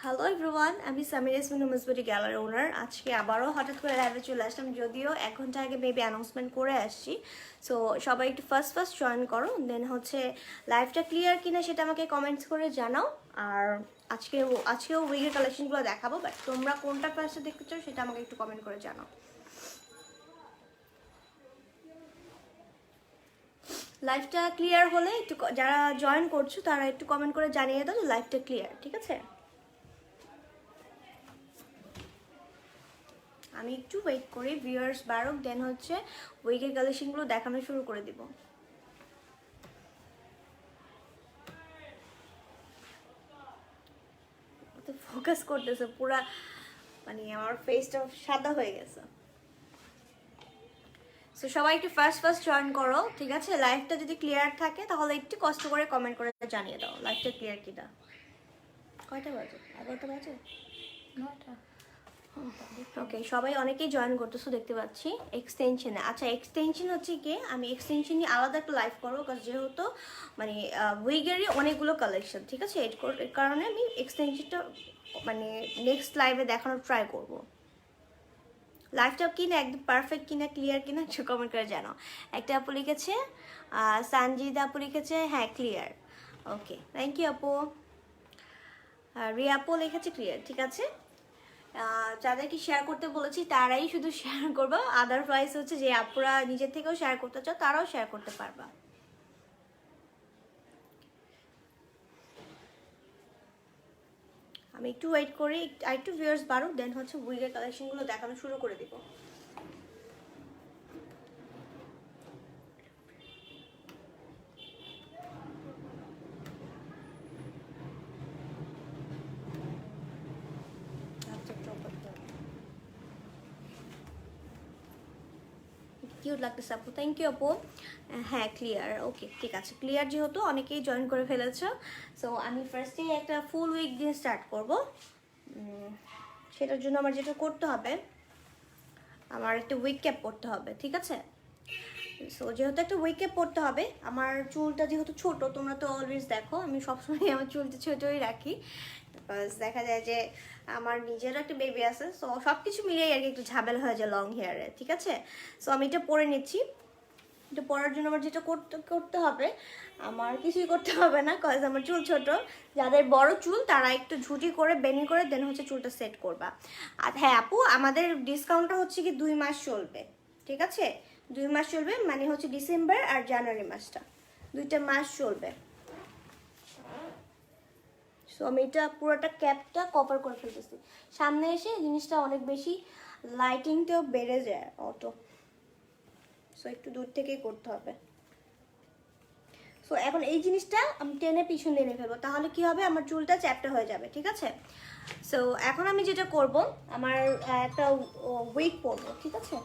Hello everyone, আমি Samira Yasmin Umesh beauty gallery ওনার। আজকে আবারও হঠাৎ করে লাইভে চলে আসলাম, যদিও 1 ঘন্টা আগে মেবি অ্যানাউন্সমেন্ট করে আসছি। সো সবাই একটু ফার্স্ট জয়েন করো, দেন হচ্ছে লাইভটা ক্লিয়ার কিনা সেটা আমাকে কমেন্টস করে জানাও। আর আজকেও উইগের কালেকশনগুলো দেখাবো, বাট তোমরা কোনটা ফার্স্টে দেখতে চাও সেটা আমাকে একটু কমেন্ট করে জানাও। লাইভটা ক্লিয়ার হলে একটু যারা জয়েন করছো তারা একটু কমেন্ট করে জানিয়ে দাও যে লাইভটা ক্লিয়ার, ঠিক আছে? আমি একটু ওয়েট করি, ভিউয়ার্স বাড়ুক, দেন হচ্ছে উইকের কালেকশনগুলো দেখানো শুরু করে দিব। তো ফোকাস করতেছে পুরা, মানে আমার ফেসটা সাদা হয়ে গেছে। সো সবাই একটু ফার্স্ট জয়েন করো, ঠিক আছে? লাইভটা যদি ক্লিয়ার থাকে তাহলে একটু কষ্ট করে কমেন্ট করে জানিয়ে দাও লাইভটা ক্লিয়ার কিনা। কয়টা বাজে? 11টা বাজে? 9টা। ওকে, সবাই অনেকেই জয়েন করতেছো দেখতে পাচ্ছি এক্সটেনশনে। আচ্ছা, এক্সটেনশন হচ্ছে কি, আমি এক্সটেনশন নিয়ে আলাদা একটা লাইভ করবো, কারণ যেহেতু মানে উইগেরই অনেকগুলো কালেকশন, ঠিক আছে? এর কারণে আমি এক্সটেনশনটা মানে নেক্সট লাইভে দেখানোর ট্রাই করবো। লাইভটা কিনা একদম পারফেক্ট কিনা, ক্লিয়ার কিনা একটু কমেন্ট করে জানাও। একটা আপু লিখেছে, সানজিদা আপু লিখেছে হ্যাঁ ক্লিয়ার। ওকে, থ্যাংক ইউ আপু। রিয়া আপু লিখেছে ক্লিয়ার, ঠিক আছে। যাদেরকে শেয়ার করতে বলেছি তারাই শুধু শেয়ার করবা, আদারওয়াইজ হচ্ছে যে আপুরা নিজের থেকেও শেয়ার করতে চাও তারাও শেয়ার করতে পারবা। আমি একটু ওয়েট করি, একটু ভিউয়ার্স বাড়ুক, দেন হচ্ছে উইগের কালেকশনগুলো দেখানো শুরু করে দিব। কিউট লাগতেছে আপু, থ্যাংক ইউ আপু। হ্যাঁ ক্লিয়ার, ওকে ঠিক আছে। ক্লিয়ার যেহেতু অনেকেই জয়েন করে ফেলেছো, সো আমি ফার্স্টেই একটা ফুল উইক দিয়ে স্টার্ট করব। সেটার জন্য আমার যেটা করতে হবে, আমার একটা উইক ক্যাপ পরতে হবে, ঠিক আছে? সো যেহেতু একটা উইক ক্যাপ পরতে হবে, আমার চুলটা যেহেতু ছোট, তোমরা তো অলওয়েজ দেখো আমি সবসময় আমার চুলটা ছোটই রাখি, দেখা যায় যে আমার নিজেরও একটা বেবি আছে, সো সব কিছু মিলিয়ে আর কি একটু ঝামেলা হয়ে যায় লং হেয়ারে, ঠিক আছে? সো আমি এটা পরে নিচ্ছি। এটা পরার জন্য আমার যেটা করতে হবে, আমার কিছুই করতে হবে না, কজ আমার চুল ছোট। যাদের বড় চুল তারা একটু ঝুটি করে বেনি করে দেন হচ্ছে চুলটা সেট করবা। আর হ্যাঁ আপু, আমাদের ডিসকাউন্টটা হচ্ছে কি 2 মাস চলবে, ঠিক আছে? 2 মাস চলবে, মানে হচ্ছে ডিসেম্বর আর জানুয়ারি মাসটা, 2টা মাস চলবে। সো আমি এটা পুরোটা ক্যাপটা কভার করে ফেলতেছি। সামনে এসে জিনিসটা অনেক বেশি লাইটিংটাও বেড়ে যায় অটো, সো একটু দূর থেকেই করতে হবে। সো এখন এই জিনিসটা আমি টেনে পিছন দিয়ে ফেলবো, তাহলে কি হবে, আমার চুলটা চ্যাপ্টা হয়ে যাবে, ঠিক আছে? সো এখন আমি যেটা করব, আমার একটা উইগ পরবো, ঠিক আছে?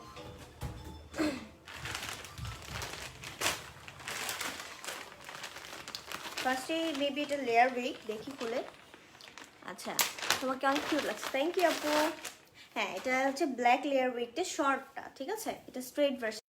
ফার্স্টে মেবি এটা লেয়ার উইগ, দেখি খুলে। আচ্ছা, তোমাকে অনেক কিউট লাগছে, থ্যাংক ইউ আপু। হ্যাঁ, এটা হচ্ছে ব্ল্যাক লেয়ার উইগটা, শর্টটা, ঠিক আছে? এটা স্ট্রেট ভার্সন।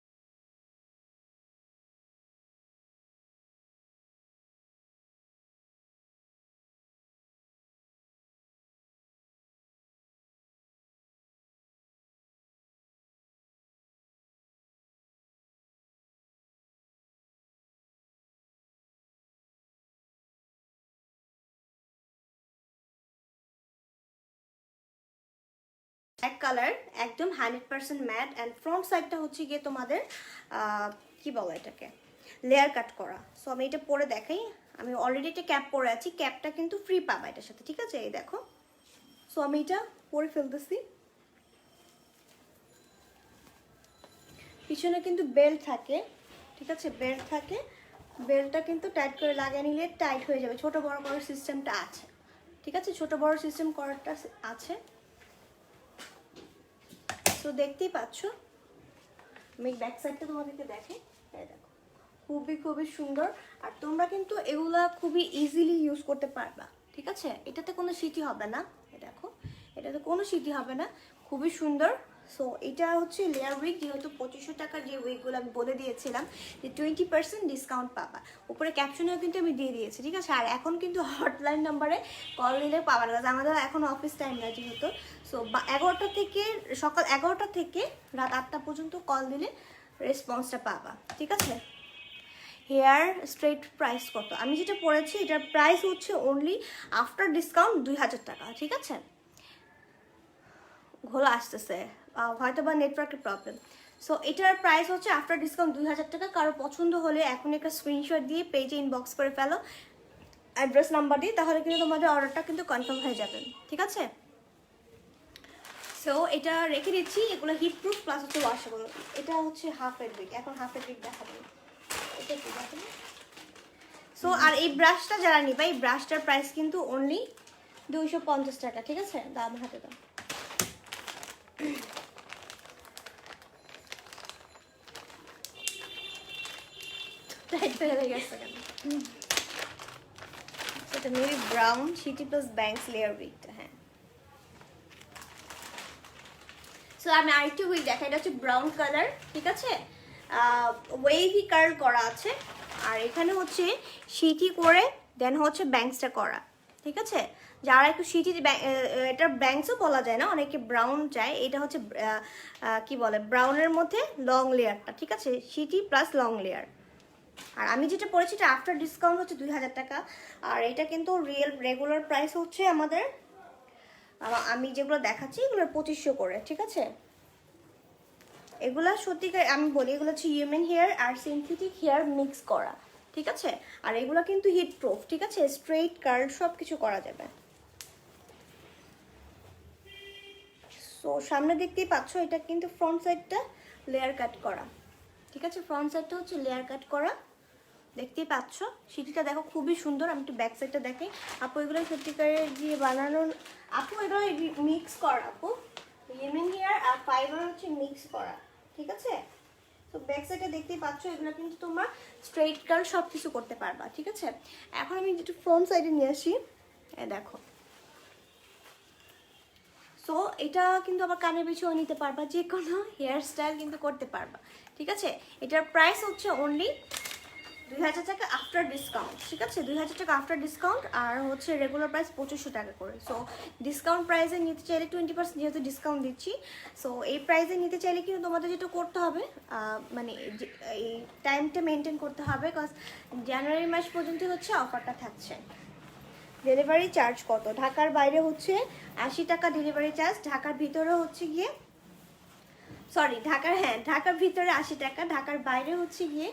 ব্ল্যাক কালার, একদম 100% ম্যাট, অ্যান্ড ফ্রন্ট সাইডটা হচ্ছে গিয়ে তোমাদের কি বলো এটাকে, লেয়ার কাট করা। সো আমি এটা পরে দেখাই। আমি অলরেডি একটা ক্যাপ পরে আছি, ক্যাপটা কিন্তু ফ্রি পাবা এটার সাথে, ঠিক আছে? এই দেখো। সো আমি এটা পরে ফেলতেছি। পিছনে কিন্তু বেল্ট থাকে, ঠিক আছে? বেল্ট থাকে, বেল্টটা কিন্তু টাইট করে লাগিয়ে নিলে টাইট হয়ে যাবে। ছোট বড় করার সিস্টেমটা আছে, ঠিক আছে? ছোট বড় সিস্টেম করাটা আছে। সো দেখতেই পাচ্ছ, আমি ব্যাক সাইডটা তোমাদেরকে দেখাই। এই দেখো, খুবই সুন্দর। আর তোমরা কিন্তু এগুলা খুবই ইজিলি ইউজ করতে পারবা, ঠিক আছে? এটাতে কোনো স্মৃতি হবে না, এই দেখো, এটাতে কোনো স্মৃতি হবে না। খুবই সুন্দর, সো এটা হচ্ছে লেয়ার উইক, যেহেতু 2500 টাকার যে উইকগুলো আমি বলে দিয়েছিলাম যে 20% ডিসকাউন্ট পাবা, উপরে ক্যাপশনেও কিন্তু আমি দিয়ে দিয়েছি, ঠিক আছে। আর এখন কিন্তু হটলাইন নাম্বারে কল দিলে পাবা না, আমাদের এখন অফিস টাইম না যেহেতু। সো 11টা থেকে সকাল 11টা থেকে রাত 8টা পর্যন্ত কল দিলে রেসপন্সটা পাবা, ঠিক আছে। হেয়ার স্ট্রেট প্রাইস কত, আমি যেটা পড়েছি এটার প্রাইস হচ্ছে অনলি আফটার ডিসকাউন্ট 2000 টাকা, ঠিক আছে। ঘোলা আসতেছে, হয়তো বা নেটওয়ার্কের প্রবলেম। সো এটার প্রাইস হচ্ছে আফটার ডিসকাউন্ট 2000 টাকা। কারো পছন্দ হলে এখন একটা স্ক্রিনশট দিয়ে পেজে ইনবক্স করে ফেলো অ্যাড্রেস নাম্বার দিয়ে, তাহলে কিন্তু তোমাদের অর্ডারটা কিন্তু কনফার্ম হয়ে যাবে, ঠিক আছে। সো এটা রেখে দিচ্ছি, এগুলো হিট প্রুফ প্লাস হচ্ছে ওয়াশেবল। এটা হচ্ছে হাফের উইক, এখন হাফের উইক দেখাবো, এটা কি দেখাবো। সো আর এই ব্রাশটা যারা নিবা, এই ব্রাশটার প্রাইস কিন্তু অনলি 250 টাকা, ঠিক আছে। দাম হাতে দাও। এটা মেবি ব্রাউন শিটি প্লাস ব্যাংকস লেয়ার উইকটা, হ্যাঁ। সো আমি আরেকটু উইক দেখাই, এটা হচ্ছে ব্রাউন কালার, ঠিক আছে। ওয়েভি কার্ল করা আছে, আর এখানে হচ্ছে শিটি করে দেন হচ্ছে ব্যাংকসটা করা, ঠিক আছে। যারা একটু শিটি, এটা ব্যাংকসও বলা যায় না, অনেকে ব্রাউন চায়, এটা হচ্ছে কি বলে ব্রাউনের মধ্যে লং লেয়ারটা, ঠিক আছে, শিটি প্লাস লং লেয়ার। আর আমি যেটা পড়েছি এটা আফটার ডিসকাউন্ট হচ্ছে 2000 টাকা। আর এটা কিন্তু রেগুলার প্রাইস হচ্ছে আমাদের, আমি যেগুলো দেখাচ্ছি এগুলো 2500 করে, ঠিক আছে। এগুলা সত্যিকার আমি বলি, এগুলো হচ্ছে হিউম্যান হেয়ার আর সিনথেটিক হেয়ার মিক্স করা, ঠিক আছে। আর এগুলো কিন্তু হিট প্রুফ, ঠিক আছে, স্ট্রেট কার্ল সব কিছু করা যাবে। সো সামনে দেখতেই পাচ্ছ, এটা কিন্তু ফ্রন্ট সাইডটা লেয়ার কাট করা, ঠিক আছে। ফ্রন্ট সাইডটা হচ্ছে লেয়ার কাট করা, দেখতেই পাচ্ছ। সিটিটা দেখো খুবই সুন্দর। আমি একটু ব্যাক সাইডটা দেখাই। আপু এগুলো সত্যিকারের দিয়ে বানানো, আপু এগুলো মিক্স করা, আপু হিউম্যান হেয়ার আর ফাইবার হচ্ছে মিক্স করা, ঠিক আছে। তো ব্যাক সাইডটা দেখতেই পাচ্ছ, এগুলো কিন্তু তোমরা স্ট্রেট কার্ল সব কিছু করতে পারবা, ঠিক আছে। এখন আমি একটু ফ্রন্ট সাইডে নিয়ে আসি, দেখো। সো এটা কিন্তু আবার কানের পিছুও নিতে পারবা, যে কোনো হেয়ার স্টাইল কিন্তু করতে পারবা, ঠিক আছে। এটার প্রাইস হচ্ছে অনলি 2000 টাকা আফটার ডিসকাউন্ট, ঠিক আছে। 2000 টাকা আফটার ডিসকাউন্ট, আর হচ্ছে রেগুলার প্রাইস 2500 টাকা করে। সো ডিসকাউন্ট প্রাইসে নিতে চাইলে 20% যেহেতু ডিসকাউন্ট দিচ্ছি, সো এই প্রাইসে নিতে চাইলে কিন্তু তোমাদের যেটা করতে হবে, মানে এই টাইমটা মেনটেন করতে হবে, বিকজ জানুয়ারি মাস পর্যন্ত হচ্ছে অফারটা থাকছে। ডেলিভারি চার্জ কত, ঢাকার বাইরে হচ্ছে 80 টাকা ডেলিভারি চার্জ, ঢাকার ভিতরে হচ্ছে গিয়ে ঢাকার ভিতরে 80 টাকা, ঢাকার বাইরে হচ্ছে গিয়ে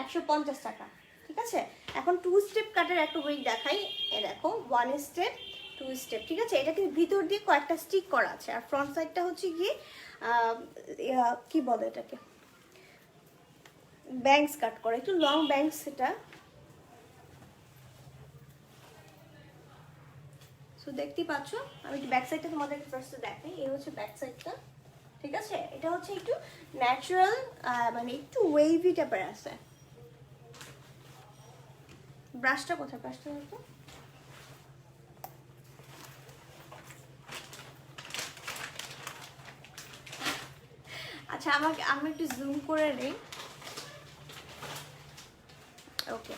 150 টাকা, ঠিক আছে। এখন 2 স্টেপ কাটের একটা উইক দেখাই, দেখো 1 স্টেপ 2 স্টেপ, ঠিক আছে। এটা কিন্তু ভিতর দিয়ে কয়েকটা স্টিক করা আছে, আর ফ্রন্ট সাইডটা হচ্ছে গিয়ে কি বলে এটাকে, ব্যাংকস কাট করে, একটু লং ব্যাংকস। এটা সো দেখতেই পাচ্ছ। আমি একটু ব্যাক সাইডটা তোমাদেরকে ফার্স্টে দেখাই, এই হচ্ছে ব্যাক সাইডটা, ঠিক আছে। এটা হচ্ছে একটু ন্যাচারাল, মানে একটু ওয়েভি টাইপের আছে। ব্রাশটা কোথায়, ব্রাশটা দেখো। আচ্ছা আমি একটু জুম করে নিই, ওকে।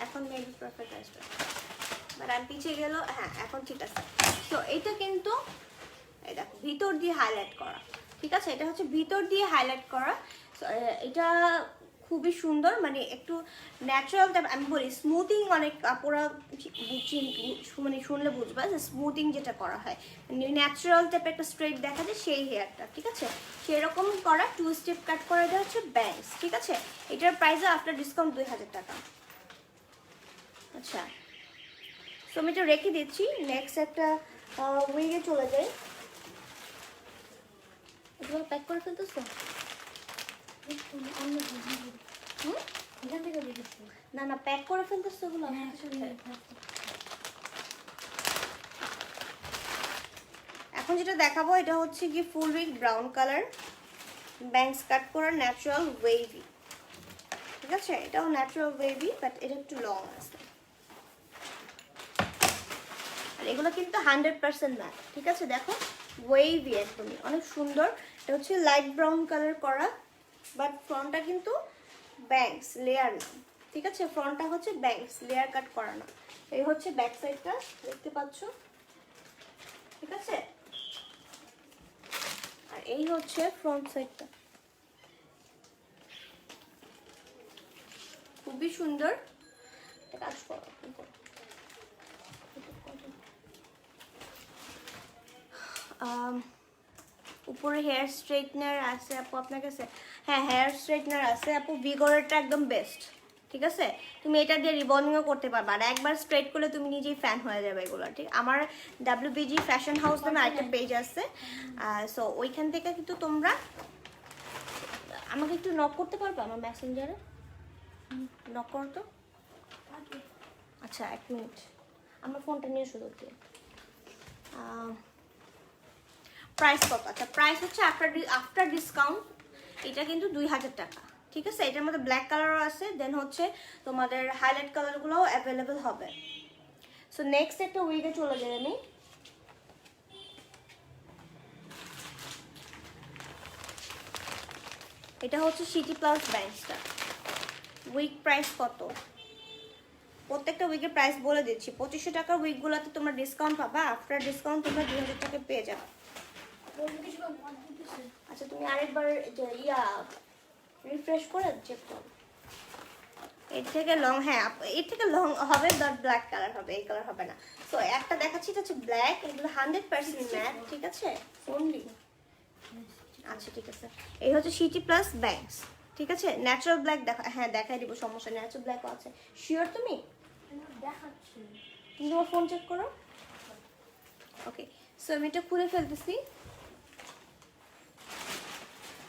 এখন মেবি পারফেক্ট আসবে, বাট আমি পিছিয়ে গেল, হ্যাঁ এখন ঠিক আছে। তো এটা কিন্তু এই দেখো ভিতর দিয়ে হাইলাইট করা, ঠিক আছে। এটা হচ্ছে ভিতর দিয়ে হাইলাইট করা, এটা খুবই সুন্দর, মানে একটু ন্যাচারাল টাইপ। আমি বলি স্মুথিং, অনেক আপুরা মানে শুনলে বুঝবা যে স্মুথিং যেটা করা হয়, মানে ন্যাচারাল টাইপ একটা স্ট্রেট দেখা যায় সেই হেয়ারটা, ঠিক আছে। সেরকম করা 2 স্টেপ কাট করা, এটা হচ্ছে ব্যাংকস, ঠিক আছে। এটার প্রাইস আফটার ডিসকাউন্ট 2000 টাকা। আচ্ছা, তো আমি এটা রেখে দিচ্ছি, নেক্সট একটা উইগে চলে যাই। এগুলো প্যাক করে ফেলতেছো? না না, প্যাক করে ফেলতেছো এগুলো। এখন যেটা দেখাবো এটা হচ্ছে কি ফুল উইক ব্রাউন কালার, ব্যাংকস কাট করা, ন্যাচারাল ওয়েভি, ঠিক আছে। এটাও ন্যাচারাল ওয়েভি, বাট এটা একটু লং আছে। আর এগুলো কিন্তু 100% ম্যাট, ঠিক আছে। দেখো ওয়েভি একদমই, অনেক সুন্দর। এটা হচ্ছে লাইট ব্রাউন কালার করা, বাট ফ্রন্টটা কিন্তু ব্যাংকস লেয়ার না, ঠিক আছে? ফ্রন্টটা হচ্ছে ব্যাংকস, লেয়ার কাট করা না। এই হচ্ছে ব্যাক সাইডটা, দেখতে পাচ্ছ, ঠিক আছে? আর এই হচ্ছে ফ্রন্ট সাইডটা, খুবই সুন্দর। কাজ করো, উপরে হেয়ার স্ট্রেটনার আছে আপু আপনার কাছে? হ্যাঁ, হেয়ার স্ট্রেটনার আছে আপু, ভিগোরেরটা একদম বেস্ট, ঠিক আছে? তুমি এটা দিয়ে রিবন্ডিংও করতে পারবে, আর একবার স্ট্রেট করলে তুমি নিজেই ফ্যান হয়ে যাবে এগুলো, ঠিক? আমার WBG ফ্যাশন হাউস নামে আরেকটা পেজ আছে, সো ওইখান থেকে কিন্তু তোমরা আমাকে একটু নক করতে পারবে আমার মেসেঞ্জারে, নক করো তো। আচ্ছা 1 মিনিট, আমার ফোনটা নিয়ে শুধু দিয়ে। প্রাইস কত? আচ্ছা প্রাইস হচ্ছে আফটার ডিসকাউন্ট এটা কিন্তু 2000 টাকা, ঠিক আছে? এটার মধ্যে ব্ল্যাক কালারও আছে, দেন হচ্ছে তোমাদের হাইলাইট কালারগুলোও অ্যাভেলেবেল হবে। সো নেক্সট একটা উইকে চলে যাই আমি। এটা হচ্ছে সিটি প্লাস ব্যাংকসটা। উইক প্রাইস কত? প্রত্যেকটা উইকের প্রাইস বলে দিচ্ছি। 2500 টাকার উইকগুলোতে তোমরা ডিসকাউন্ট পাবা, আফটার ডিসকাউন্ট তোমরা 2000 টাকা পেয়ে যাবে। আচ্ছা তুমি আরেকবার রিফ্রেশ করে চেক করো। এর থেকে লং, হ্যাঁ এর থেকে লং হবে, বাট ব্ল্যাক কালার হবে, এই কালার হবে না। তো একটা দেখাচ্ছি, এটা হচ্ছে ব্ল্যাক, এগুলো 100% ম্যাট, ঠিক আছে? অনলি, আচ্ছা ঠিক আছে। এই হচ্ছে সিটি প্লাস ব্যাংকস, ঠিক আছে? ন্যাচারাল ব্ল্যাক দেখা, হ্যাঁ দেখাই দিব, সমস্যা ন্যাচারাল ব্ল্যাকও আছে। শিওর তুমি? দেখাচ্ছি, তুমি তোমার ফোন চেক করো। ওকে, সো আমি এটা খুলে ফেলতেছি।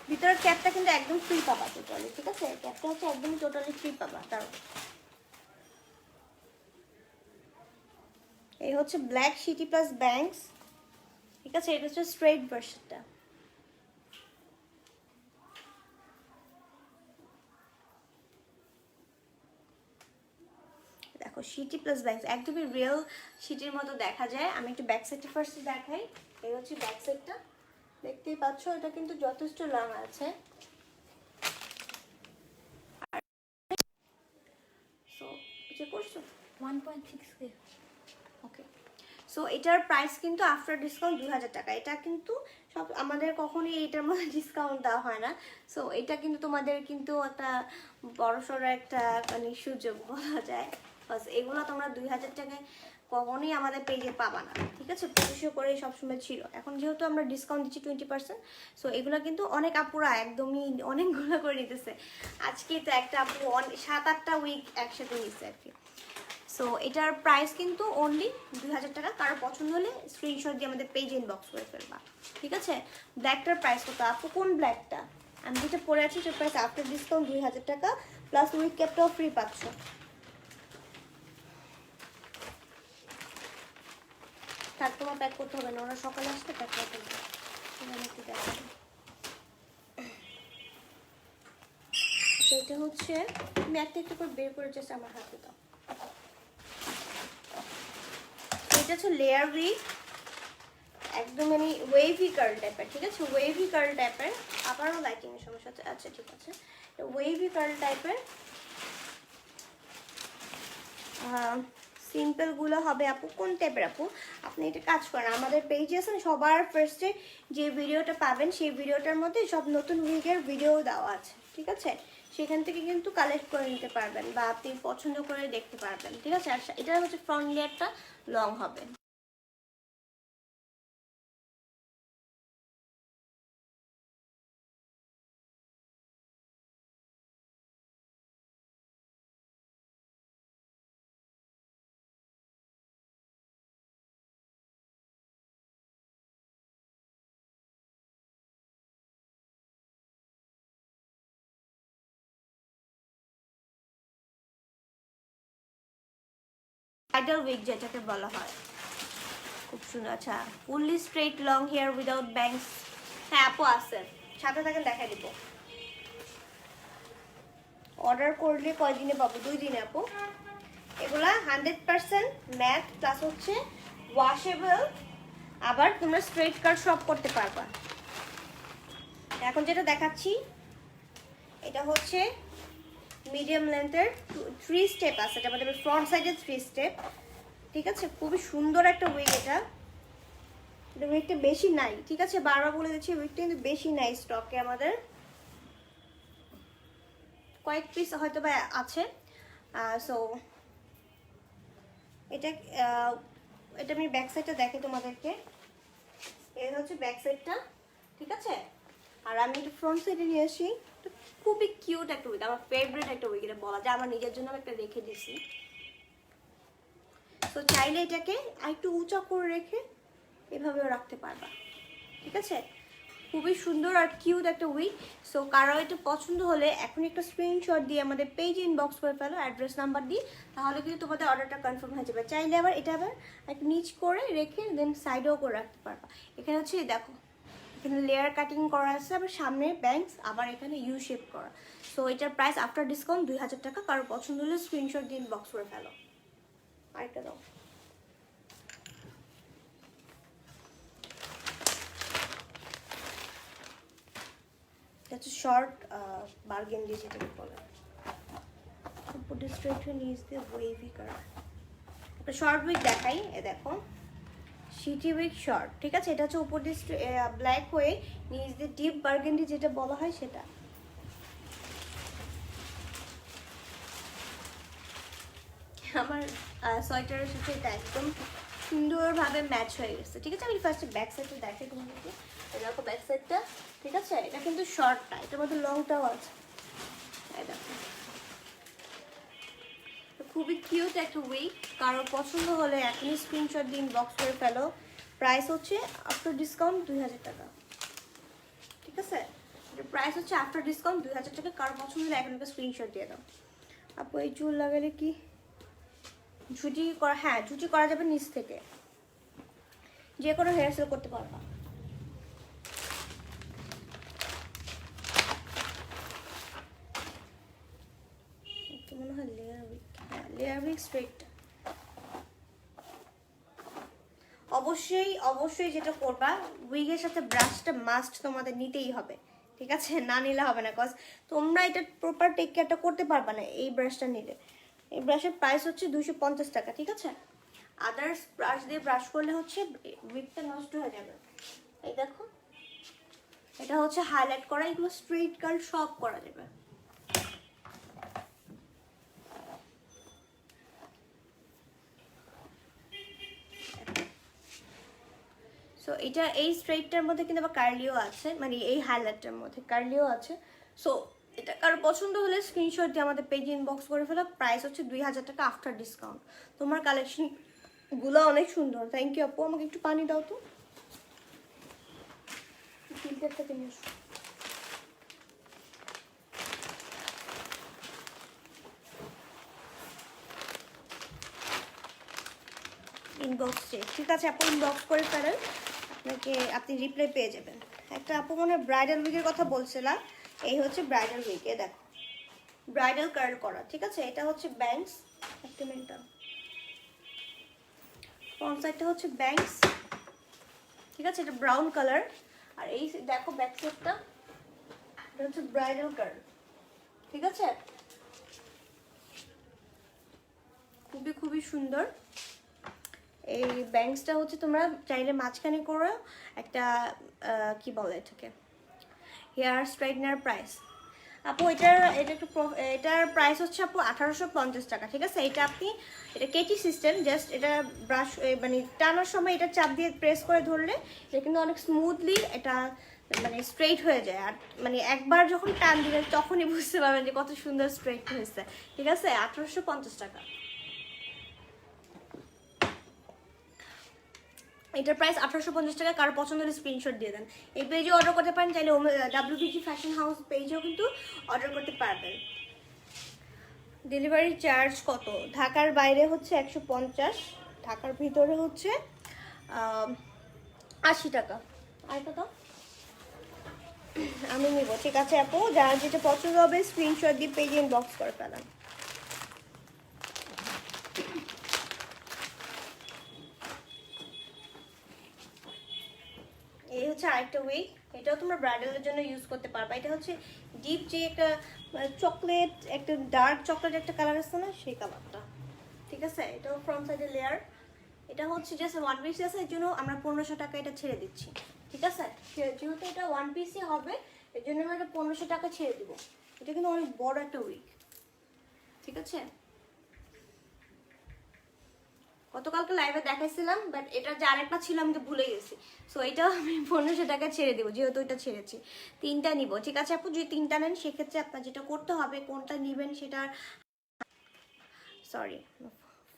ভিতরের ক্যাপটা কিন্তু একদম ফ্রি পাবা টোটালি, ঠিক আছে? ক্যাপটা হচ্ছে একদম টোটালি ফ্রি পাবা। তার এই হচ্ছে ব্ল্যাক সিটি প্লাস ব্যাংকস, ঠিক আছে? এটা হচ্ছে স্ট্রেট ভার্সনটা। দেখো সিটি প্লাস ব্যাংকস একদমই রিয়েল সিটির মতো দেখা যায়। আমি একটু ব্যাক সাইডটা ফার্স্ট দেখাই। এই হচ্ছে ব্যাক সাইডটা, দেখতেই পাচ্ছ, এটা কিন্তু যথেষ্ট লং আছে। সো এটা করছো 1.6K। ওকে, সো এটার প্রাইস কিন্তু আফটার ডিসকাউন্ট 2000 টাকা। এটা কিন্তু সব আমাদের কখনোই এটার মধ্যে ডিসকাউন্ট দেওয়া হয় না। সো এটা কিন্তু তোমাদের কিন্তু একটা বড়সড় একটা মানে সুযোগ বলা যায়। বাস এগুলো তোমরা 2000 টাকায় কখনোই আমাদের পেজে পাবা না, ঠিক আছে? 2500 করে সবসময় ছিল, এখন যেহেতু আমরা ডিসকাউন্ট দিচ্ছি 20%, সো এগুলো কিন্তু অনেক আপুরা একদমই অনেকগুলো করে নিতেছে। আজকে তো একটা আপু 7-8টা উইক একসাথে নিচ্ছে আর কি। সো এটার প্রাইস কিন্তু অনলি 2000 টাকা। কারো পছন্দ হলে স্ক্রিনশট দিয়ে আমাদের পেজ ইনবক্স করে ফেলবা, ঠিক আছে? ব্ল্যাকটার প্রাইস কত আপু? কোন ব্ল্যাকটা? আমি যেটা পরে আছি সেটার প্রাইস আফটার ডিসকাউন্ট 2000 টাকা, প্লাস উইক ক্যাপটাও ফ্রি পাচ্ছ। তার তোমার প্যাক করতে হবে না, ওরা সকালে আসতে প্যাক করতে হবে। এটা হচ্ছে তুমি একটা একটু করে বের করে জাস্ট আমার হাতে দাও। এটা হচ্ছে লেয়ার উইক, একদম মানে ওয়েভি কার্ল টাইপের, ঠিক আছে? ওয়েভি কার্ল টাইপের, আবারও লাইটিং এর সমস্যা আছে। আচ্ছা ঠিক আছে, ওয়েভি কার্ল টাইপের সিম্পল গুলো হবে আপু। কোন টাইপের আপু? আপনি এটা কাজ করেন, আমাদের পেজে আছেন, সবার ফার্স্টে যে ভিডিওটা পাবেন সেই ভিডিওটার মধ্যে সব নতুন উইকের ভিডিও দেওয়া আছে, ঠিক আছে? সেখান থেকে কিন্তু কালেক্ট করে নিতে পারবেন বা আপনি পছন্দ করে দেখতে পারবেন, ঠিক আছে? আর এটা হচ্ছে ফ্রন্ট লেয়ারটা লং হবে। ব্রাইডাল উইক যেটাকে বলা হয়, খুব সুন্দর। আচ্ছা fully straight long hair without bangs, হ্যাঁ আপু আছে, সাথে থাকেন দেখাই দিব। অর্ডার করলে কয়দিনে পাবো? 2 দিনে আপু। এগুলা 100% ম্যাট প্লাস হচ্ছে ওয়াশেবল, আবার তোমরা স্ট্রেট কাট সব করতে পারবা। এখন যেটা দেখাচ্ছি এটা হচ্ছে মিডিয়াম লেন্থের 3 স্টেপ আছে, এটা আমাদের ফ্রন্ট সাইডে 3 স্টেপ, ঠিক আছে? খুবই সুন্দর একটা উইগ এটা। এটা উইগটা বেশি নাই, ঠিক আছে? বারবার বলে দিচ্ছি উইগটা কিন্তু বেশি নাই স্টকে, আমাদের কয়েক পিস হয়তো বা আছে। সো এটা এটা আমি ব্যাক সাইডটা দেখি তোমাদেরকে। এটা হচ্ছে ব্যাক সাইডটা, ঠিক আছে? আর আমি একটু ফ্রন্ট সাইডে নিয়ে আসি। খুবই কিউট একটা উইগ, আমার ফেভারিট একটা উইগ, এটা বলা যায় আমার নিজের জন্য একটা রেখে দিছি। তো চাইলে এটাকে একটু উঁচা করে রেখে এভাবেও রাখতে পারবা, ঠিক আছে? খুবই সুন্দর আর কিউট একটা উইগ। সো কারো এটা পছন্দ হলে এখন একটা স্ক্রিনশট দিয়ে আমাদের পেজে ইনবক্স করে ফেলো অ্যাড্রেস নাম্বার দিয়ে, তাহলে কিন্তু তোমাদের অর্ডারটা কনফার্ম হয়ে যাবে। চাইলে আবার এটা আবার একটু নিচ করে রেখে দেন সাইডেও করে রাখতে পারবা। এখানে হচ্ছে দেখো এখানে লেয়ার কাটিং করা আছে, আবার সামনে ব্যাংকস, আবার এখানে ইউ শেপ করা। সো এটার প্রাইস আফটার ডিসকাউন্ট 2000 টাকা। কারো পছন্দ হলে স্ক্রিনশট দিয়ে ইনবক্স করে ফেলো। আরেকটা দাও। এটা শর্ট বার্গেন্ডি যেটাকে বলে, উপরে স্ট্রেট হয়ে নিচ দিয়ে ওয়েভি করা একটা শর্ট উইক দেখাই। এ দেখো সিটি উইক শর্ট, ঠিক আছে? এটা হচ্ছে উপর দিয়ে ব্ল্যাক হয়ে নিচ দিয়ে ডিপ বার্গেন্ডি যেটা বলা হয় সেটা। আমার সোয়েটারের সাথে এটা একদম সুন্দরভাবে ম্যাচ হয়ে গেছে, ঠিক আছে? আমি ফার্স্টে ব্যাক সাইডটা দেখাই তোমাদেরকে। দেখো ব্যাক সাইডটা, ঠিক আছে? এটা কিন্তু শর্টটা, এটার মধ্যে লংটাও আছে। এই দেখো খুবই কিউট একটা উইক। কারো পছন্দ হলে এখনই স্ক্রিনশট দিয়ে ইনবক্স করে ফেলো। প্রাইস হচ্ছে আফটার ডিসকাউন্ট 2000 টাকা, ঠিক আছে? প্রাইস হচ্ছে আফটার ডিসকাউন্ট 2000 টাকা। কারো পছন্দ হলে এখন একটা স্ক্রিনশট দিয়ে দাও। আপু এই চুল লাগালে কি ঝুটি করা? হ্যাঁ, ঝুটি করা যাবে নিচ থেকে, যে কোনো হেয়ার স্টাইল করতে পারবা। মনে হয় লেয়ার উইক, হ্যাঁ লেয়ার উইক স্ট্রেট। অবশ্যই অবশ্যই যেটা করবা, উইগের সাথে ব্রাশটা মাস্ট তোমাদের নিতেই হবে, ঠিক আছে? না নিলে হবে না, কজ তোমরা এটা প্রপার টেক কেয়ারটা করতে পারবা না এই ব্রাশটা নিলে। এই ব্রাশের প্রাইস হচ্ছে 250 টাকা, ঠিক আছে? আদার্স ব্রাশ দিয়ে ব্রাশ করলে হচ্ছে উইগটা নষ্ট হয়ে যাবে। এই দেখো এটা হচ্ছে হাইলাইট করা, এগুলো স্ট্রেট কাট সব করা যাবে। সো এটা এই স্ট্রেটটার মধ্যে কিন্তু আবার কার্লিও আছে, মানে এই হাইলাইটটার মধ্যে কার্লিও আছে। সো এটা কারো পছন্দ হলে স্ক্রিনশট দিয়ে আমাদের পেজে ইনবক্স করে ফেলো। প্রাইস হচ্ছে 2000 টাকা আফটার ডিসকাউন্ট। তোমার কালেকশনগুলো অনেক সুন্দর। থ্যাংক ইউ আপু। আমাকে একটু পানি দাও তো, ফিল্টারটা নিয়ে আসো। ইনবক্সে, ঠিক আছে আপু, ইনবক্স করে ফেলেন, আপনি রিপ্লাই পেয়ে যাবেন। একটা আপু মনে হয় ব্রাইডাল উইকের কথা বলছিলাম, এই হচ্ছে ব্রাইডাল উইকে, দেখো ব্রাইডাল কার্ল করা, ঠিক আছে? এটা হচ্ছে ব্যাংকস, একটা মিনিট, ফ্রন্ট সাইডটা হচ্ছে ব্যাংকস, ঠিক আছে? এটা ব্রাউন কালার। আর এই দেখো ব্যাক সাইডটা, এটা হচ্ছে ব্রাইডাল কার্ল, ঠিক আছে? খুবই খুবই সুন্দর। এই ব্যাংকসটা হচ্ছে তোমরা চাইলে মাঝখানে করে একটা কি বলে এটাকে, হেয়ার স্ট্রাইটনার প্রাইস। আপু এটার প্রাইস হচ্ছে আপু 1850 টাকা, ঠিক আছে? এটা কেটি সিস্টেম, জাস্ট এটা ব্রাশ মানে টানার সময় এটা চাপ দিয়ে প্রেস করে ধরলে এটা কিন্তু অনেক স্মুথলি এটা মানে স্ট্রেট হয়ে যায়। আর মানে একবার যখন টান দিলে তখনই বুঝতে পারবেন যে কত সুন্দর স্ট্রেট হয়েছে, ঠিক আছে? 1850 টাকা। এটার প্রাইস 1850 টাকা। কারো পছন্দ হলে স্ক্রিনশট দিয়ে দেন। এই পেজে অর্ডার করতে পারেন, চাইলে WBG ফ্যাশন হাউস পেজেও কিন্তু অর্ডার করতে পারবেন। ডেলিভারি চার্জ কত? ঢাকার বাইরে হচ্ছে 150, ঢাকার ভিতরে হচ্ছে 80 টাকা। আর কত আমি নিব, ঠিক আছে আপু? যার যেটা পছন্দ হবে স্ক্রিনশট দিয়ে পেজে ইনবক্স করে ফেলান। হচ্ছে আরেকটা উইক, এটাও তোমরা ব্রাইডালের জন্য ইউজ করতে পারবা। এটা হচ্ছে ডিপ যে একটা চকলেট, একটা ডার্ক চকলেট একটা কালার আছে না, সেই কালারটা। ঠিক আছে, এটাও ফ্রন্ট সাইডে লেয়ার। এটা হচ্ছে জাস্ট ওয়ান পিস আছে, এর জন্য আমরা 1500 টাকা এটা ছেড়ে দিচ্ছি। ঠিক আছে, যেহেতু এটা ওয়ান পিসই হবে এর জন্য আমরা এটা 1500 টাকা ছেড়ে দিব। এটা কিন্তু অনেক বড় একটা উইক। ঠিক আছে, গতকালকে লাইভে দেখাইছিলাম, বাট এটা যে আরেকটা ছিল আমি তো ভুলে গেছি। সো এটাও আমি 1500 টাকা ছেড়ে দেবো, যেহেতু এটা ছেড়েছি। 3টা নিব। ঠিক আছে আপু, যদি 3টা নেন সেক্ষেত্রে আপনার যেটা করতে হবে, কোনটা নেবেন সেটার, সরি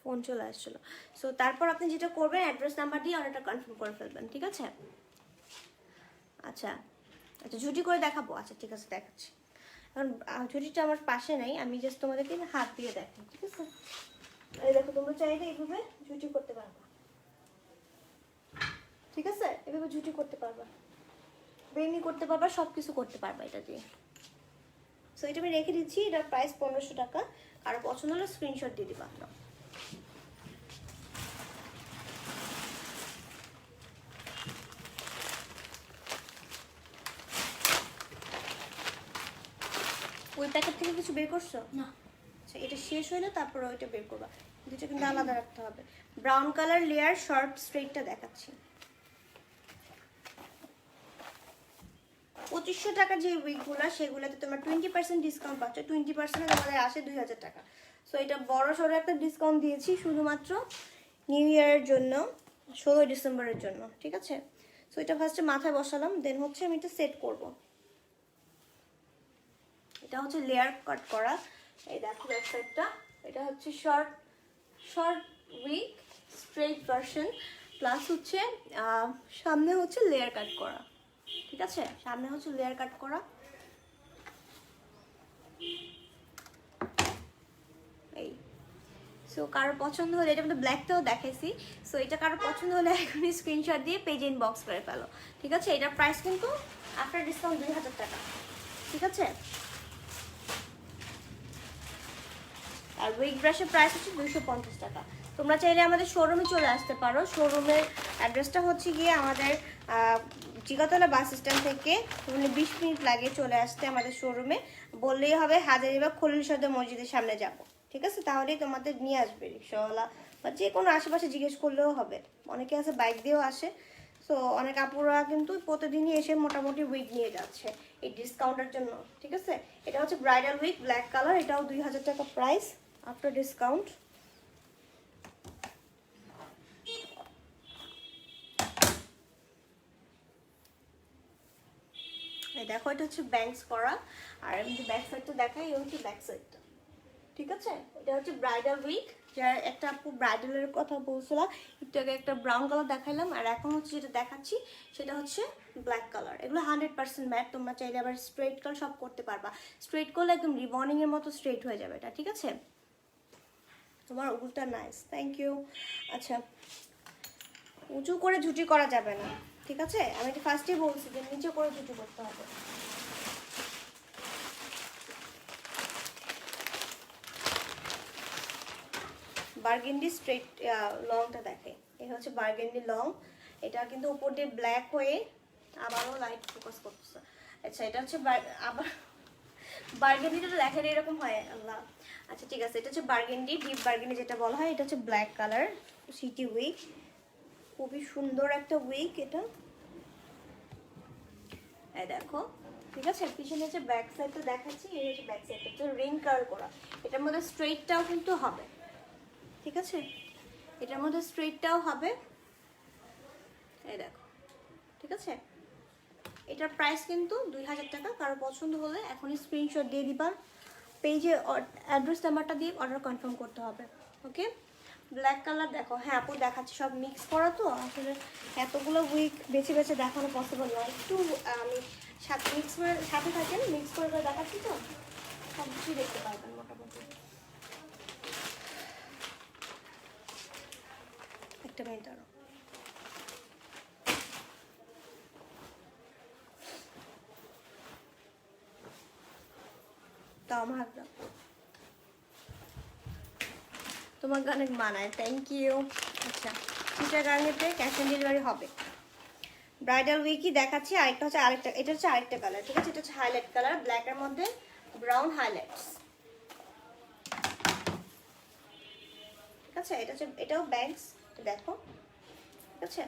ফোন চলে আসছিলো। সো তারপর আপনি যেটা করবেন, অ্যাড্রেস নাম্বার দিয়ে অর্ডারটা কনফার্ম করে ফেলবেন। ঠিক আছে, আচ্ছা আচ্ছা ঝুটি করে দেখাবো। আচ্ছা ঠিক আছে, দেখাচ্ছি। এখন ঝুটিটা আমার পাশে নাই, আমি জাস্ট তোমাদেরকে হাত দিয়ে দেখাই। ঠিক আছে, এই দেখো, তোমরা চাইলে এইভাবে ঝুটি করতে পারবা। ঠিক আছে, এভাবে ঝুটি করতে পারবা, বেনি করতে পারবা, সব কিছু করতে পারবা এটা দিয়ে। সো এটা আমি রেখে দিচ্ছি, এটার প্রাইস 1500 টাকা। কারো পছন্দ হলে স্ক্রিনশট দিয়ে দিবা। ওই প্যাকেট থেকে কিছু বের করছো না? আচ্ছা, এটা শেষ হলে তারপরে ওইটা বের করবা, দুটো কিন্তু আলাদা রাখতে হবে। ব্রাউন কালার লেয়ার শর্ট স্ট্রেটটা দেখাচ্ছি। 2500 টাকা যে উইকগুলো, সেগুলোতে তোমার 20% ডিসকাউন্ট পাচ্ছ। 20% তোমাদের আসে 2000 টাকা। সো এটা বড় সড়ো একটা ডিসকাউন্ট দিয়েছি শুধুমাত্র নিউ ইয়ারের জন্য, 16 ডিসেম্বরের জন্য। ঠিক আছে, সো এটা ফার্স্টে মাথায় বসালাম, দেন হচ্ছে আমি এটা সেট করব। এটা হচ্ছে লেয়ার কাট করা, এই দেখো ব্যাক সাইডটা। এটা হচ্ছে short wig straight version, plus হচ্ছে সামনে হচ্ছে লেয়ার কাট করা। ঠিক আছে, সামনে হচ্ছে লেয়ার কাট করা। এই সো কারো পছন্দ হলে, এটা কিন্তু ব্ল্যাকটাও দেখাইছি। সো এটা কারো পছন্দ হলে এখনই স্ক্রিনশট দিয়ে পেজে ইনবক্স করে ফেলো। ঠিক আছে, এটার প্রাইস কিন্তু আফটার ডিসকাউন্ট 2000 টাকা। ঠিক আছে, আর উইক ব্রাশের প্রাইস হচ্ছে 250 টাকা। তোমরা চাইলে আমাদের শোরুমে চলে আসতে পারো। শোরুমের অ্যাড্রেসটা হচ্ছে গিয়ে আমাদের জিগাতলা বাস স্ট্যান্ড থেকে 20 মিনিট লাগে চলে আসতে আমাদের শোরুমে। বললেই হবে হাজারীবাগ খলিল সদর মসজিদের সামনে যাব। ঠিক আছে, তাহলেই তোমাদের নিয়ে আসবে রিক্সাওয়ালা, বা যে কোনো আশেপাশে জিজ্ঞেস করলেও হবে। অনেকে আছে বাইক দিয়েও আসে। সো অনেক আপুরা কিন্তু প্রতিদিনই এসে মোটামুটি উইক নিয়ে যাচ্ছে এই ডিসকাউন্টের জন্য। ঠিক আছে, এটা হচ্ছে ব্রাইডাল উইক ব্ল্যাক কালার, এটাও 2000 টাকা প্রাইস আফটার ডিসকাউন্ট। দেখো, এটা হচ্ছে ব্যাংকস করা, আর আমি যে ব্যাক সাইডটা দেখাই, এই হচ্ছে ব্যাক সাইডটা। ঠিক আছে, এটা হচ্ছে ব্রাইডাল উইক, যার একটা আপু ব্রাইডালের কথা বলছিলাম, একটু আগে একটা ব্রাউন কালার দেখাইলাম, আর এখন হচ্ছে যেটা দেখাচ্ছি সেটা হচ্ছে ব্ল্যাক কালার। এগুলো 100% ম্যাট। তোমরা চাইলে আবার স্ট্রেট কালার সব করতে পারবা। স্ট্রেট করলে একদম রিবনিং এর মতো স্ট্রেট হয়ে যাবে এটা। ঠিক আছে, তোমার উলটা নাইস, থ্যাংক ইউ। আচ্ছা, উঁচু করে ঝুটি করা যাবে না। ঠিক আছে, আমি তো ফার্স্টেই বলছি যে নিচে করে ঝুটি করতে হবে। বার্গেন্ডি স্ট্রেট লংটা দেখে, এই হচ্ছে বার্গেন্ডি লং। এটা কিন্তু উপর দিয়ে ব্ল্যাক হয়ে আবারও লাইট ফোকাস করতেছে। আচ্ছা, এটা হচ্ছে আবার বার্গেন্ডিটা দেখেন এরকম হয়, আল্লাহ। আচ্ছা ঠিক আছে, এটা হচ্ছে বার্গেন্ডি, ডিপ বার্গেন্ডি যেটা বলা হয়। এটা হচ্ছে ব্ল্যাক কালার সিটি উইক, খুবই সুন্দর একটা উইক এটা। এই দেখো, ঠিক আছে, পিছনে হচ্ছে ব্যাক সাইডটা দেখাচ্ছি। এই হচ্ছে ব্যাক সাইডটা, তো রিং কার্ল করা। এটার মধ্যে স্ট্রেটটাও কিন্তু হবে। ঠিক আছে, এটার মধ্যে স্ট্রেটটাও হবে। এই দেখো, ঠিক আছে, এটার প্রাইস কিন্তু 2000 টাকা। কারো পছন্দ হলে এখনই স্ক্রিনশট দিয়ে দিবার, পেজে অ্যাড্রেস নাম্বারটা দিয়ে অর্ডার কনফার্ম করতে হবে। ওকে, ব্ল্যাক কালার দেখো। হ্যাঁ আপু দেখাচ্ছি, সব মিক্স করা তো আসলে এতগুলো উইক বেছে বেছে দেখানো পসিবল নয়। একটু আমি সাথে মিক্স করে সাথে থাকেন, মিক্স করে দেখাচ্ছি তো সব কিছুই দেখতে পারবেন মোটামুটি। একটা মিনিট আরো, তাও আমার তোমাকে অনেক মানায়, থ্যাংক ইউ। আচ্ছা, চিটাগাংয়েতে ক্যাশ অন ডেলিভারি হবে। ব্রাইডাল উইকই দেখাচ্ছি। আরেকটা হচ্ছে আরেকটা, এটা হচ্ছে আরেকটা কালার, ঠিক আছে? এটা হচ্ছে হাইলাইট কালার, ব্ল্যাকের মধ্যে ব্রাউন হাইলাইটস, ঠিক আছে? এটা হচ্ছে, এটাও ব্যাংকস, দেখো, ঠিক আছে?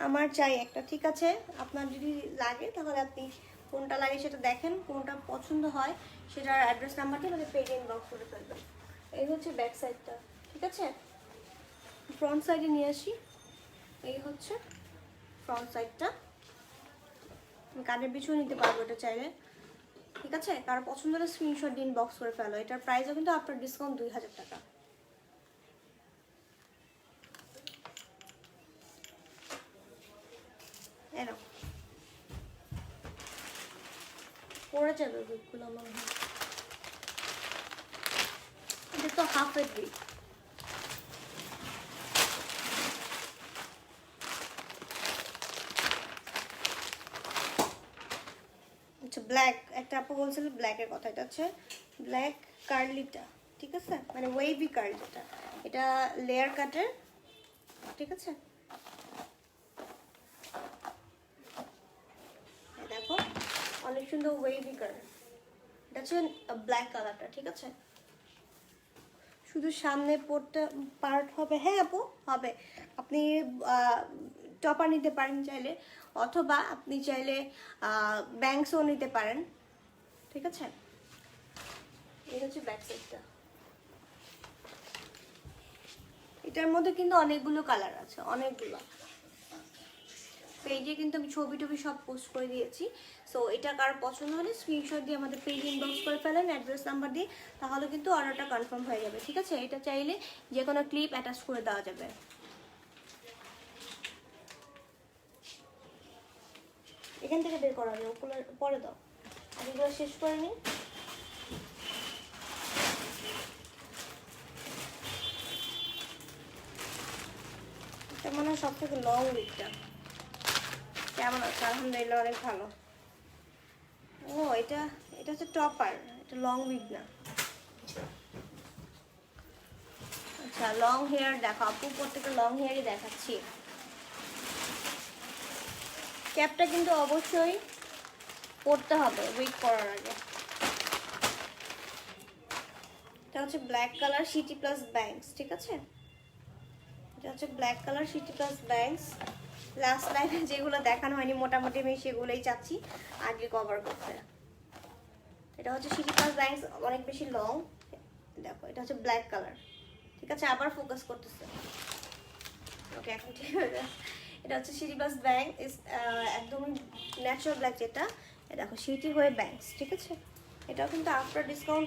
আমার চাই একটা, ঠিক আছে? আপনার যদি লাগে তাহলে আপনি কোনটা লাগে সেটা দেখেন, কোনটা পছন্দ হয় সেটার অ্যাড্রেস নাম্বার দিয়ে মানে পেজে ইনবক্স করে ফেলবেন। এই হচ্ছে ব্যাক সাইডটা, ঠিক আছে? ফ্রন্ট সাইডে নিয়ে আসি। এই হচ্ছে ফ্রন্ট সাইডটা, কানের পিছু নিতে পারবো এটা চাইলে, ঠিক আছে? কারো পছন্দ হলে স্ক্রিনশট দিয়ে ইনবক্স করে ফেলো। এটার প্রাইসও কিন্তু আপনার ডিসকাউন্ট 2000 টাকা। এনো পড়ে যাবে উইকগুলো মনে হয়, এটা তো হাফের উইক। আচ্ছা, ব্ল্যাক একটা আপু বলছিল ব্ল্যাকের কথা, এটা হচ্ছে ব্ল্যাক কার্লিটা, ঠিক আছে? মানে ওয়েভি কার্ল যেটা, এটা লেয়ার কাটের, ঠিক আছে? দেখো অনেক সুন্দর ওয়েভি কালার, এটা হচ্ছে ব্ল্যাক কালারটা, ঠিক আছে? শুধু সামনে পড়তে পার্ট হবে, হ্যাঁ আপু হবে। আপনি টপার নিতে পারেন চাইলে, অথবা আপনি চাইলে ব্যাংকসও নিতে পারেন, ঠিক আছে? এই হচ্ছে ব্যাক সাইডটা। এটার মধ্যে কিন্তু অনেকগুলো কালার আছে, অনেকগুলো। পেজে কিন্তু আমি ছবি টবি সব পোস্ট করে দিয়েছি। সো এটা কার পছন্দ হলে স্ক্রিনশট দিয়ে আমাদের পেজে ইনবক্স করে ফেলেন অ্যাড্রেস নাম্বার দিয়ে, তাহলে কিন্তু অর্ডারটা কনফার্ম হয়ে যাবে, ঠিক আছে? এটা চাইলে যে কোনো ক্লিপ অ্যাটাচ করে দেওয়া যাবে। এখান থেকে বের করা যাবে, পরে দাও, আর এগুলো শেষ করে নিই। এটা মনে হয় সব থেকে লং উইকটা। কেমন আছে? আলহামদুলিল্লাহ অনেক ভালো। ও এটা, এটা হচ্ছে টপার, এটা লং উইক না। আচ্ছা লং হেয়ার দেখো আপু, প্রত্যেকটা লং হেয়ারই দেখাচ্ছি। ক্যাপটা কিন্তু অবশ্যই পরতে হবে উইক পরার আগে। এটা হচ্ছে black colour city plus banks, ঠিক আছে? এটা হচ্ছে black colour city plus banks. Last লাইফে যেগুলো দেখানো হয়নি মোটামুটি আমি সেগুলোই চাচ্ছি আগে কভার করতে। এটা হচ্ছে সিটি প্লাস ব্যাংকস, অনেক বেশি লং। দেখো এটা হচ্ছে ব্ল্যাক কালার, ঠিক আছে? আবার ফোকাস করতেছে, ওকে এখন ঠিক হয়ে যায়। এটা হচ্ছে সিটি প্লাস ব্যাংক, একদম ন্যাচারাল ব্ল্যাক যেটা, দেখো সিটি হয়ে ব্যাংকস, ঠিক আছে? এটাও কিন্তু আফটার ডিসকাউন্ট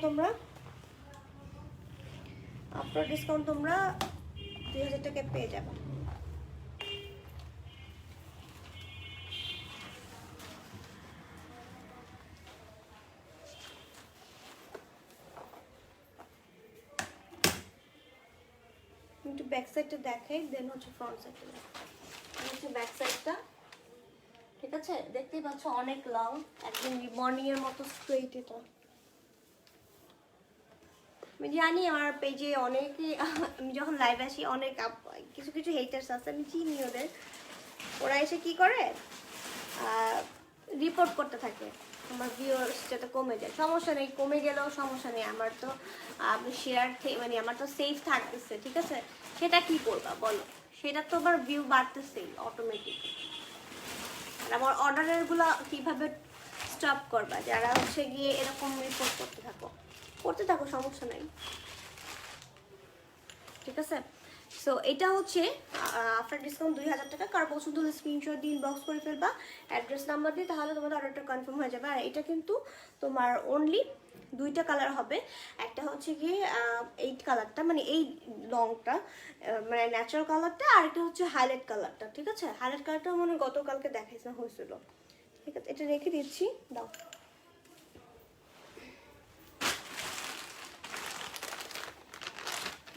তোমরা 2000 টাকা পেয়ে যাবে। একটু ব্যাক সাইডটা দেখাই, দেন হচ্ছে ফ্রন্ট সাইডটা দেখাই। হচ্ছে ব্যাক সাইডটা, ঠিক আছে? দেখতেই পাচ্ছ অনেক লং, একদম মর্নিং এর মতো স্ট্রেট। এটা আমি জানি আমার পেজে অনেকে, আমি যখন লাইভ আসি অনেক কিছু কিছু হেটার্স আছে, আমি চিনি ওদের। ওরা এসে কি করে রিপোর্ট করতে থাকে আমার ভিউয়ার্স যাতে কমে যায়। সমস্যা নেই, কমে গেলেও সমস্যা নেই, আমার তো শেয়ার মানে আমার তো সেফ থাকতেছে, ঠিক আছে? সেটা কি করবা বলো? সেটা তো আবার ভিউ বাড়তেছেই অটোমেটিক। আর আমার অর্ডারেরগুলো কিভাবে স্টপ করবা যারা হচ্ছে গিয়ে এরকম রিপোর্ট করতে থাকো, সমস্যা নেই, ঠিক আছে? সো এটা হচ্ছে আফটার ডিসকাউন্ট 2000 টাকা। কার পছন্দ হলে স্ক্রিনশট দিয়ে ইনবক্স করে ফেলবা অ্যাড্রেস নাম্বার দিয়ে, তাহলে তোমাদের অর্ডারটা কনফার্ম হয়ে যাবে। আর এটা কিন্তু তোমার অনলি দুইটা কালার হবে, একটা হচ্ছে গিয়ে এই কালারটা মানে এই লংটা মানে ন্যাচারাল কালারটা, আর একটা হচ্ছে হাইলাইট কালারটা, ঠিক আছে? হাইলাইট কালারটা মানে গতকালকে দেখাইছে হয়েছিল, ঠিক আছে? এটা রেখে দিচ্ছি, দাও।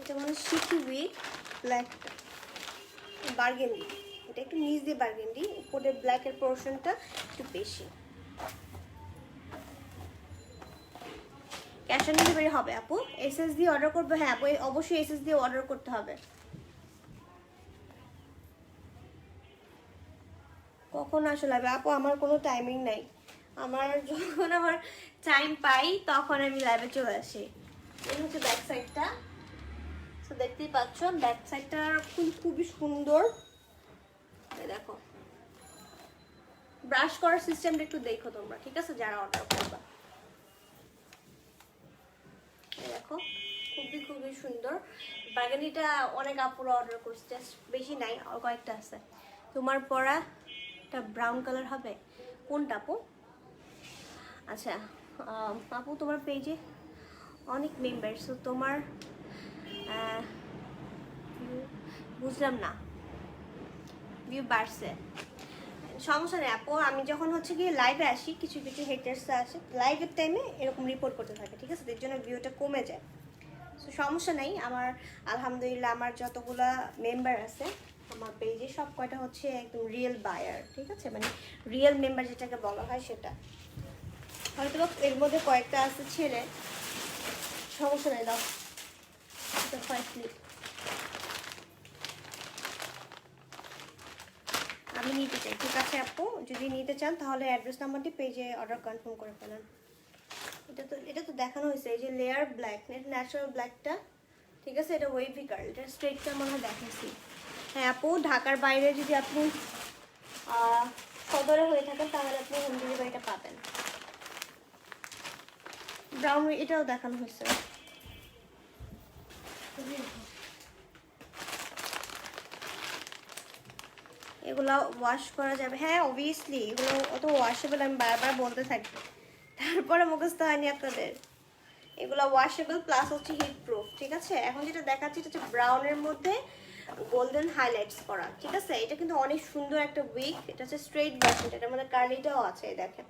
এটা মানে সিটি উইথ ব্ল্যাক বার্গেন্ডি, এটা একটু নিচ দিয়ে বার্গেন্ডি, উপরে ব্ল্যাকের পোর্শনটা একটু বেশি। ক্যাশ অন ডেলিভারি হবে আপু? এসএস দিয়ে অর্ডার করবে? হ্যাঁ আপু অবশ্যই এসএস দিয়ে অর্ডার করতে হবে। কখন আসো লাইভে? আপু আমার কোনো টাইমিং নাই, আমার যখন আমার টাইম পাই তখন আমি লাইভে চলে আসি। এই হচ্ছে ব্যাক সাইডটা, তো দেখতেই পাচ্ছ ব্যাক সাইডটা খুবই সুন্দর। দেখো ব্রাশ করার সিস্টেমটা একটু দেখো তোমরা, ঠিক আছে, যারা অর্ডার করবা। দেখো খুবই সুন্দর। বার্গানিটা অনেক আপুরা অর্ডার করছে, বেশি নাই, আর কয়েকটা আছে। তোমার পরা একটা ব্রাউন কালার হবে, কোনটা আপু? আচ্ছা আপু তোমার পেজে অনেক মেম্বার, সো তোমার বুঝলাম না, ভিউ বাড়ছে। সমস্যা নেই আপু, আমি যখন হচ্ছে গিয়ে লাইভে আসি কিছু হেটার্স আসে লাইভের টাইমে এরকম রিপোর্ট করতে থাকে, ঠিক আছে, এর জন্য ভিউটা কমে যায়। তো সমস্যা নেই, আমার আলহামদুলিল্লাহ আমার যতগুলা মেম্বার আছে আমার পেজে সব কয়টা হচ্ছে একদম রিয়েল বায়ার, ঠিক আছে, মানে রিয়েল মেম্বার যেটাকে বলা হয় সেটা। হয়তো এর মধ্যে কয়েকটা আছে ছেলে, সমস্যা নেই, দাও আমি নিতে চাই, ঠিক আছে আপু, যদি নিতে চান তাহলে অ্যাড্রেস নাম্বারটি পেজে অর্ডার কনফার্ম করে ফেলেন। এটা তো দেখানো হয়েছে, এই যে লেয়ার ব্ল্যাক, ন্যাচারাল ব্ল্যাকটা, ঠিক আছে, এটা ওয়েভি কার্ল, এটা স্ট্রেটটা মনে হয় দেখাচ্ছি। হ্যাঁ আপু, ঢাকার বাইরে যদি আপনি সদরে হয়ে থাকেন তাহলে আপনি হোম ডেলিভারিটা পাবেন। ব্রাউন এটাও দেখানো হয়েছে। এগুলো ওয়াশ করা যাবে, হ্যাঁ অবভিয়াসলি এগুলো অত ওয়াশেবল, আমি বারবার বলতে থাকি, তারপরে মুখস্থ হয়নি আপনাদের। এগুলো ওয়াশেবল প্লাস হচ্ছে হিট প্রুফ, ঠিক আছে। এখন যেটা দেখাচ্ছি এটা হচ্ছে ব্রাউনের মধ্যে গোল্ডেন হাইলাইটস করা, ঠিক আছে। এটা কিন্তু অনেক সুন্দর একটা উইক, এটা হচ্ছে স্ট্রেট ভার্সন, এটার মধ্যে কার্লিটাও আছে দেখেন,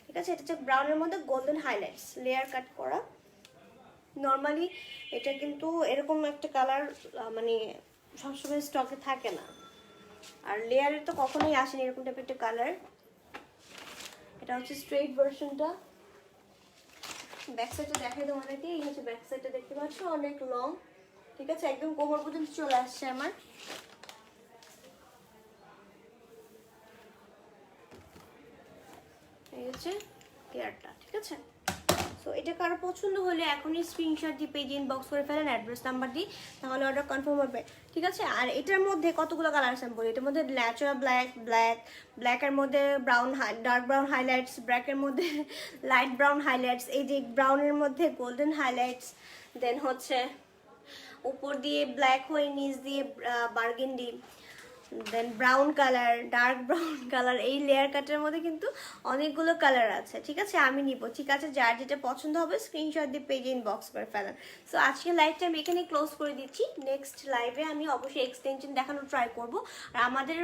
ঠিক আছে। এটা হচ্ছে ব্রাউনের মধ্যে গোল্ডেন হাইলাইটস লেয়ার কাট করা। নর্মালি এটা কিন্তু এরকম একটা কালার মানে সবসময় স্টকে থাকে না, আর লেয়ারের তো কখনোই আসেনি এরকম টাইপের একটা কালার। এটা হচ্ছে স্ট্রেট ভার্সনটা। ব্যাক সাইডটা দেখাই তোমাদেরকে, এই হচ্ছে ব্যাক সাইডটা, দেখতে পাচ্ছ অনেক লং, ঠিক আছে, একদম কোমর পর্যন্ত চলে আসছে আমার। এই হচ্ছে কেয়ারটা, ঠিক আছে। সো এটা কারো পছন্দ হলে এখনই স্ক্রিনশট দিয়ে পেজ ইনবক্স করে ফেলেন অ্যাড্রেস নাম্বার দিয়ে, তাহলে অর্ডার কনফার্ম হবে, ঠিক আছে। আর এটার মধ্যে কতগুলো কালার আছে আমি বলি, এটার মধ্যে ন্যাচারাল ব্ল্যাকের মধ্যে ব্রাউন ডার্ক ব্রাউন হাইলাইটস, ব্ল্যাকের মধ্যে লাইট ব্রাউন হাইলাইটস, এই যে ব্রাউনের মধ্যে গোল্ডেন হাইলাইটস, দেন হচ্ছে উপর দিয়ে ব্ল্যাক হয়ে নিচ দিয়ে burgundy, then brown colour, dark brown colour, এই লেয়ার কাটের মধ্যে কিন্তু অনেকগুলো কালার আছে, ঠিক আছে। আমি নিব, ঠিক আছে, যার যেটা পছন্দ হবে স্ক্রিনশট দিয়ে পেজে ইনবক্স করে ফেলেন। সো আজকে লাইভটা আমি এখানে ক্লোজ করে দিচ্ছি, নেক্সট লাইভে আমি অবশ্যই এক্সটেনশন দেখানোর ট্রাই করব। আর আমাদের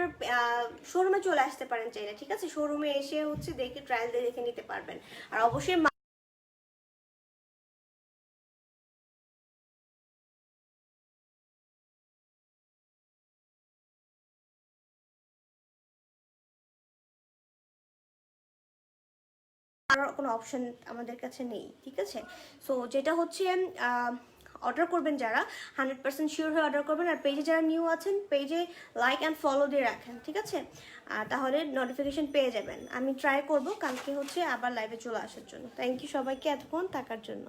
শোরুমে চলে আসতে পারেন চাইলে, ঠিক আছে, শোরুমে এসে হচ্ছে দেখে ট্রায়াল দিয়ে দেখে নিতে পারবেন। আর অবশ্যই আর কোনো অপশন আমাদের কাছে নেই, ঠিক আছে। সো যেটা হচ্ছে অর্ডার করবেন যারা 100% শিওর হয়ে অর্ডার করবেন, আর পেজে যারা নিউ আছেন পেজে লাইক অ্যান্ড ফলো দিয়ে রাখেন, ঠিক আছে, তাহলে নোটিফিকেশন পেয়ে যাবেন। আমি ট্রাই করব কালকে হচ্ছে আবার লাইভে চলে আসার জন্য। থ্যাংক ইউ সবাইকে এতক্ষণ থাকার জন্য।